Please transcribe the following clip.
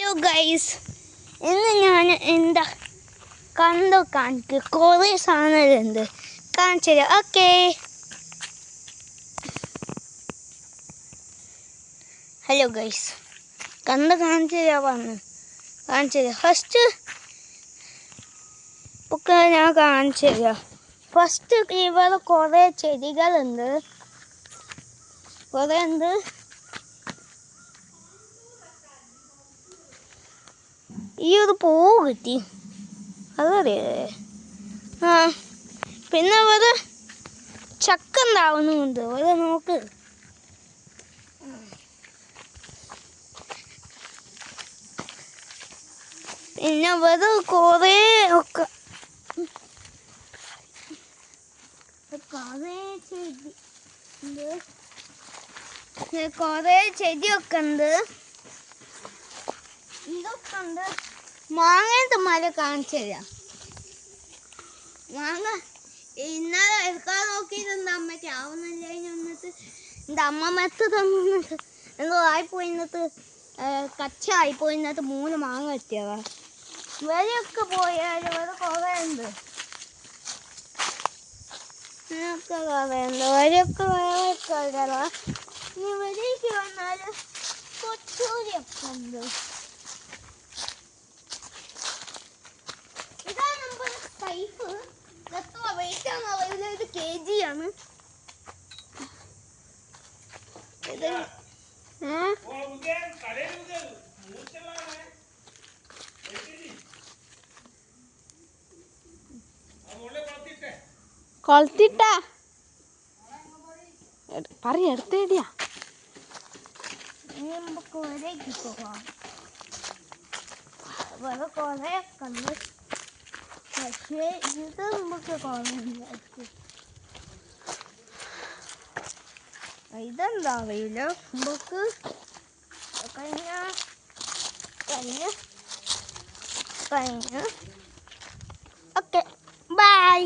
Hello guys, ഇന്ന് ഞാൻ എന്താ കാണിക്ക് കുറേ സാധനങ്ങളുണ്ട് കാണിച്ചു തരാം. ഓക്കെ, ഹലോ ഗൈസ്, കാണിച്ചു തരാം. ഫസ്റ്റ് ഒക്കെ ഞാൻ കാണിച്ചു തരാം. ഫസ്റ്റ് ഇവിടെ കുറേ ചെടികളുണ്ട്, കുറേ ഉണ്ട്. ഈ ഒരു പൂവ് കിട്ടി, അതറിയേ. പിന്നെ ഇവിടെ ചക്ക ഉണ്ടാവുന്നുണ്ട്, ഇവിടെ നോക്ക്. പിന്നെ ഇവിടെ കുറേ ഒക്കെ കുറേ ചെടിയൊക്കെ ഉണ്ട്. ഇതൊക്കെ ഉണ്ട്. മാങ്ങയുടെ മല കാണിച്ചു തരാം. മാങ്ങ ഇന്നലെ എടുക്കാൻ നോക്കിയിട്ടുണ്ട് അമ്മയ്ക്ക്, ആവുന്നില്ല. എന്നിട്ട് എൻ്റെ അമ്മ മെത്ത് തന്നിട്ട് എന്തോ ആയിപ്പോയിന്നിട്ട് കച്ചായിപ്പോയിന്നിട്ട് 3 മാങ്ങ എത്തിയതാ. വരെയൊക്കെ പോയാലും വരെ കുറേ ഉണ്ട്. വരെയൊക്കെ വേറെ. ഇനി വരേക്ക് വന്നാൽ കൊച്ചൂരിയൊക്കെ ഉണ്ട്. ഇതാണ് നമ്മുടെ പൈപ്പ്. എത്ര വെയിറ്റ് ആണ് അറിയില്ല, ഇത് kg ആണ്. കൊളത്തിട്ടാ പറയ എടുത്തേടിയാ. നമുക്ക് വരേക്ക് പോവാം. വേറെ കുറേയൊക്കെ ഉണ്ട്, പക്ഷേ ഇത് നമുക്ക് കുറവില്ല. ഇതെന്താ അറിയില്ല നമുക്ക്. കഴിഞ്ഞ ഓക്കെ, ബൈ.